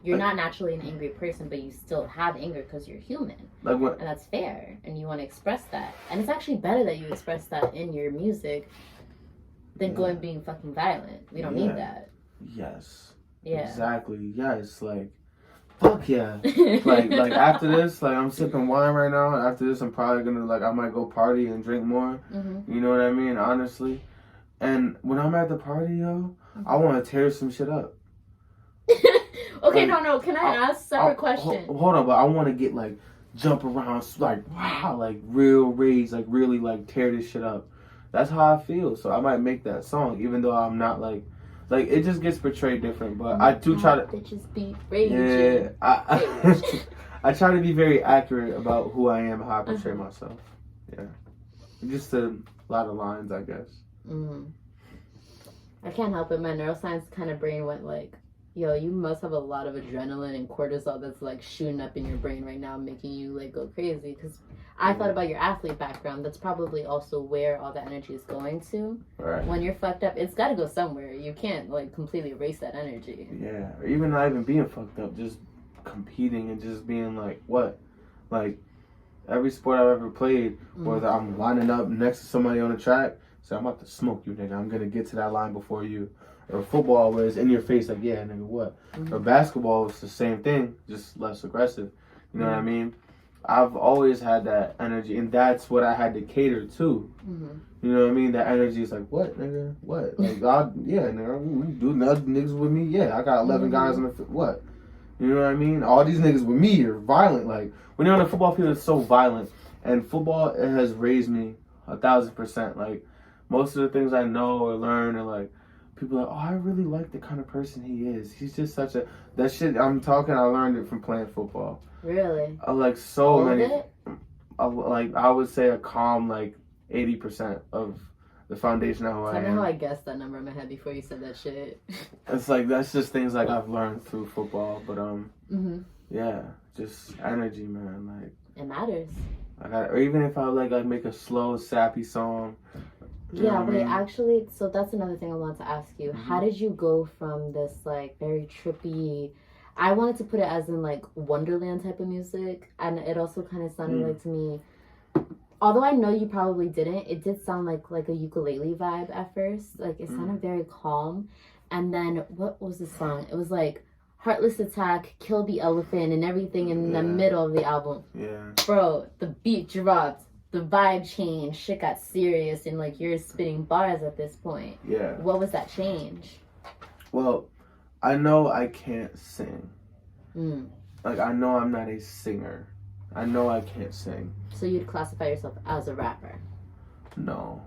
you're not naturally an angry person, but you still have anger because you're human, and that's fair, and you want to express that. And it's actually better that you express that in your music than going being fucking violent. We don't need that. Yes. Yeah. Exactly. Yes. Like, fuck yeah. like after this, like, I'm sipping wine right now. After this, I'm probably gonna, like, I might go party and drink more. You know what I mean? Honestly. And when I'm at the party, yo, I want to tear some shit up. Okay, like, no. Can I ask separate question? Hold on, but I want to get, like, jump around, like, wow, like, real rage, like, really, like, tear this shit up. That's how I feel. So I might make that song, even though I'm not, like, it just gets portrayed different, but I do try to. Bitches be raging. Yeah, I try to be very accurate about who I am, how I portray myself. Yeah, just a lot of lines, I guess. I can't help it. My neuroscience kind of brain went like, yo, you must have a lot of adrenaline and cortisol that's like shooting up in your brain right now, making you like go crazy. Because I thought about your athlete background. That's probably also where all the energy is going to. Right. When you're fucked up, it's got to go somewhere. You can't like completely erase that energy. Yeah, or even not even being fucked up, just competing and just being like, what? Like, every sport I've ever played, whether I'm lining up next to somebody on the track, say, I'm about to smoke you, nigga. I'm going to get to that line before you. Or football, where it's in your face, like, yeah, nigga, what? Or basketball, it's the same thing, just less aggressive. You know what I mean? I've always had that energy, and that's what I had to cater to. You know what I mean? That energy is like, what, nigga? What? Like, yeah, nigga, we do nothing niggas with me. Yeah, I got 11 guys on the field. What? You know what I mean? All these niggas with me are violent. Like, when you're on a football field, it's so violent. And football, it has raised me 1,000%. Like, most of the things I know or learn are like, people are like, oh, I really like the kind of person he is. He's just such a... That shit, I learned it from playing football. Really? I like so many... I would say a calm, like, 80% of the foundation of who I am. I know how I guessed that number in my head before you said that shit. It's like, that's just things like I've learned through football. But, yeah, just energy, man. Like, it matters. Or even if I like make a slow, sappy song. Yeah, wait, actually, so that's another thing I want to ask you. How did you go from this, like, very trippy, I wanted to put it as in like Wonderland type of music, and it also kind of sounded like to me. Although I know you probably didn't, it did sound like a ukulele vibe at first. Like it sounded very calm, and then what was the song? It was like Heartless Attack, Kill the Elephant, and everything in the middle of the album. Yeah, bro, the beat dropped. The vibe changed, shit got serious, and like you're spitting bars at this point. Yeah. What was that change? Well, I know I can't sing. Like, I know I'm not a singer. I know I can't sing. So you'd classify yourself as a rapper? No.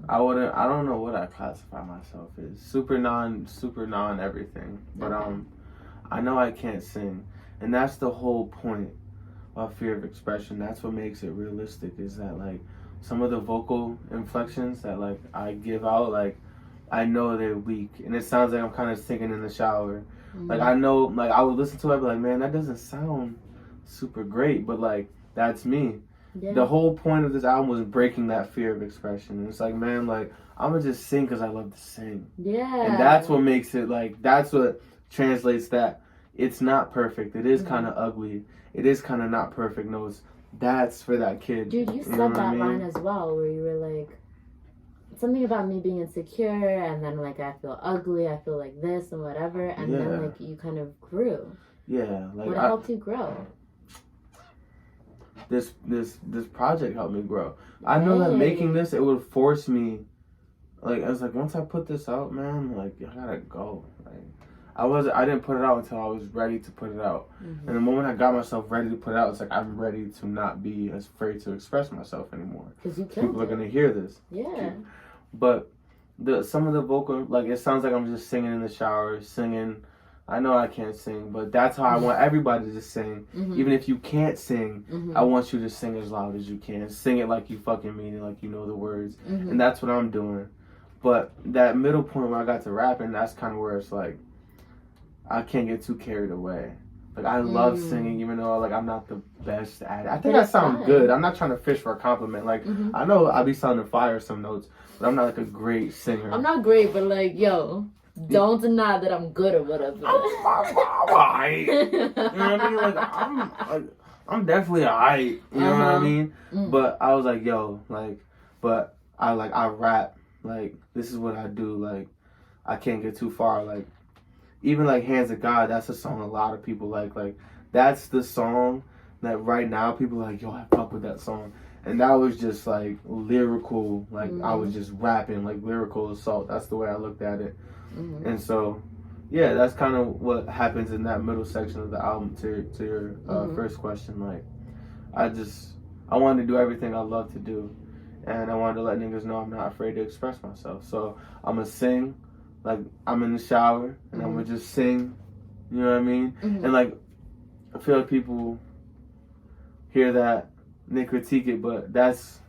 I wouldn't. I don't know what I classify myself as. Super non everything. But I know I can't sing, and that's the whole point of fear of expression. That's what makes it realistic. Is that like some of the vocal inflections that like I give out, like I know they're weak, and it sounds like I'm kind of singing in the shower. Like I know, like I would listen to it, and be like, man, that doesn't sound super great, but like that's me. Yeah. The whole point of this album was breaking that fear of expression. And it's like, man, like I'm gonna just sing because I love to sing. Yeah. And that's what makes it like. That's what translates that it's not perfect. It is kind of ugly. It is kind of not perfect notes. That's for that kid. Dude, you said that line as well, where you were like something about me being insecure, and then like I feel ugly, I feel like this and whatever, and then like you kind of grew. Yeah, like what helped you grow? This project helped me grow. I know that making this, it would force me. Like I was like, once I put this out, man, like I gotta go. Like I didn't put it out until I was ready to put it out. And the moment I got myself ready to put it out, it's like I'm ready to not be as afraid to express myself anymore. Because people are gonna hear this. Yeah. But some of the vocal, like it sounds like I'm just singing in the shower, singing. I know I can't sing, but that's how I want everybody to sing. Even if you can't sing, I want you to sing as loud as you can. Sing it like you fucking mean it, like you know the words. And that's what I'm doing. But that middle point where I got to rapping, that's kind of where it's like, I can't get too carried away. Like I love singing, even though like I'm not the best at it. I think I sound good. I'm not trying to fish for a compliment. Like I know I'll be sounding fire some notes, but I'm not like a great singer. I'm not great, but like yo. Don't deny that I'm good or whatever. I'm alright. You know what I mean? Like I'm definitely alright. You know what I mean? But I was like, yo, like, but I rap. Like this is what I do. Like I can't get too far. Like even like Hands of God, that's a song a lot of people like. Like that's the song that right now people are like, yo, I fuck with that song. And that was just like lyrical. Like I was just rapping like lyrical assault. That's the way I looked at it. And so, yeah, that's kind of what happens in that middle section of the album. To your first question, like, I wanted to do everything I love to do, and I wanted to let niggas know I'm not afraid to express myself. So I'm gonna sing, like I'm in the shower, and I'm gonna just sing. You know what I mean? And like, I feel like people hear that and they critique it, but that's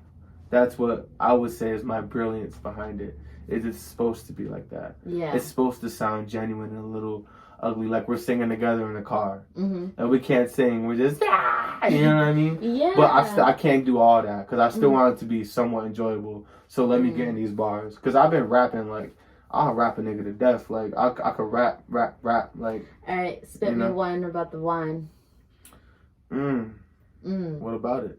what I would say is my brilliance behind it. It's supposed to be like that. Yeah. It's supposed to sound genuine and a little ugly, like we're singing together in a car. And we can't sing. We're just, you know what I mean? Yeah. But I can't do all that because I still want it to be somewhat enjoyable. So let me get in these bars. Because I've been rapping, like, I'll rap a nigga to death. Like, I could rap. Like, all right, spit me one about the wine. What about it?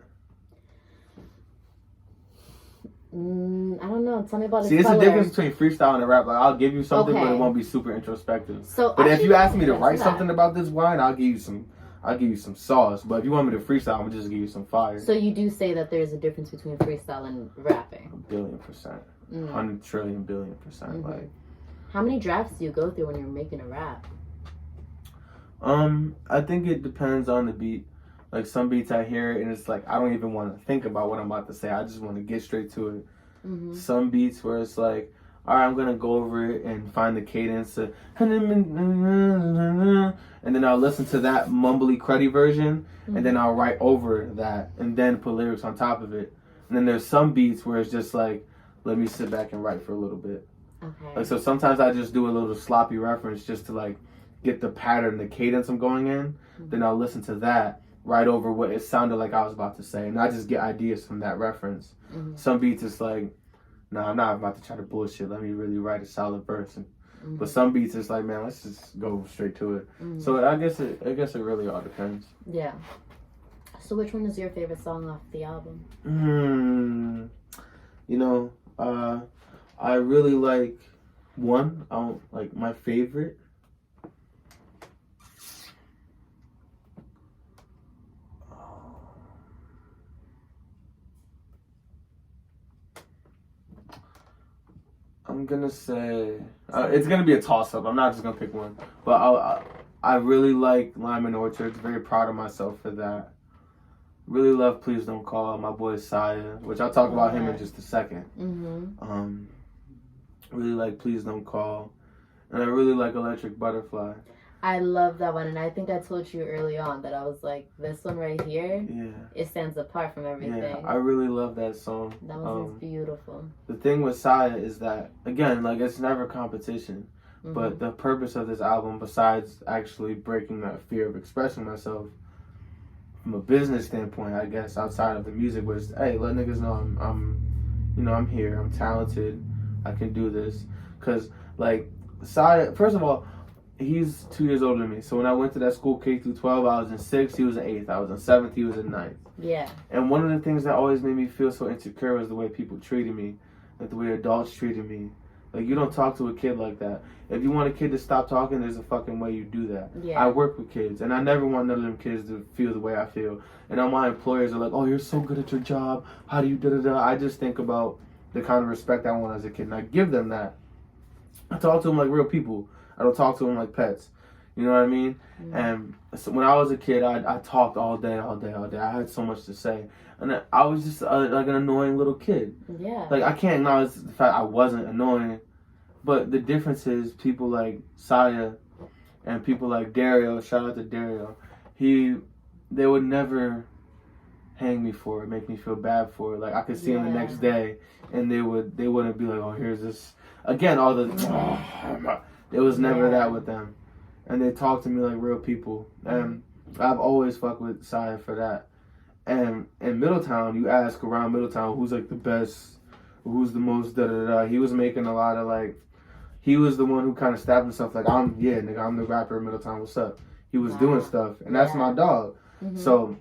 I don't know. Tell me about it. See, it's a difference between freestyle and a rap. Like, I'll give you something, but it won't be super introspective. So, but if you ask me to write something about this wine, I'll give you some sauce. But if you want me to freestyle, I'm gonna just give you some fire. So you do say that there's a difference between freestyle and rapping? 1,000,000,000%. 100 trillion billion percent. Like, how many drafts do you go through when you're making a rap? I think it depends on the beat. Like some beats I hear and it's like I don't even want to think about what I'm about to say. I just want to get straight to it. Some beats where it's like, all right, I'm gonna go over it and find the cadence, and then I'll listen to that mumbly cruddy version, and then I'll write over that, and then put lyrics on top of it. And then there's some beats where it's just like, let me sit back and write for a little bit. Okay. Like so, sometimes I just do a little sloppy reference just to like get the pattern, the cadence I'm going in. Then I'll listen to that. Right over what it sounded like I was about to say, and I just get ideas from that reference. Some beats it's like, nah, I'm not about to try to bullshit. Let me really write a solid verse, and But some beats, it's like, man, let's just go straight to it. So I guess it really all depends. Yeah. So which one is your favorite song off the album? You know, I really like one. I don't like my favorite. I'm gonna say it's gonna be a toss-up. I'm not just gonna pick one, but I really like Lime and Orchard. Very proud of myself for that. Really love Please Don't Call, my boy Saya, which I'll talk about him in just a second. Really like Please Don't Call, and I really like Electric Butterfly. I love that one, and I think I told you early on that I was like, this one right here, it stands apart from everything. Yeah, I really love that song. That was beautiful. The thing with Saya is that, again, like, it's never competition, but the purpose of this album, besides actually breaking that fear of expressing myself, from a business standpoint, I guess, outside of the music, was, hey, let niggas know I'm here, I'm talented, I can do this. Because, like, Saya, first of all, he's 2 years older than me. So when I went to that school K through 12, I was in 6th, he was in 8th. I was in 7th, he was in 9th. Yeah. And one of the things that always made me feel so insecure was the way people treated me, like the way adults treated me. Like, you don't talk to a kid like that. If you want a kid to stop talking, there's a fucking way you do that. Yeah. I work with kids, and I never want none of them kids to feel the way I feel. And all my employers are like, oh, you're so good at your job. How do you da-da-da? I just think about the kind of respect I want as a kid, and I give them that. I talk to them like real people. I don't talk to them like pets. You know what I mean? And so when I was a kid, I talked all day. I had so much to say. And I was just like an annoying little kid. Yeah. Like, I can't acknowledge the fact I wasn't annoying. But the difference is people like Saya and people like Dario, shout out to Dario, they would never hang me for it, make me feel bad for it. Like, I could see him the next day, and they wouldn't be like, oh, here's this. Again, all the... It was never that with them. And they talk to me like real people. And I've always fucked with Saya for that. And in Middletown, you ask around Middletown who's like the best, who's the most da-da-da. He was making a lot of like... He was the one who kind of stabbed himself like, I'm the rapper in Middletown, what's up? He was doing stuff. And that's my dog. So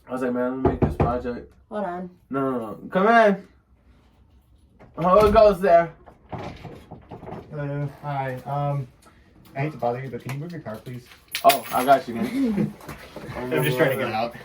I was like, man, let me make this project. Hold on. No. Come in. Oh, it goes there. Hello. Hi. I hate to bother you, but can you move your car, please? Oh, I got you, man. I'm just trying to get out.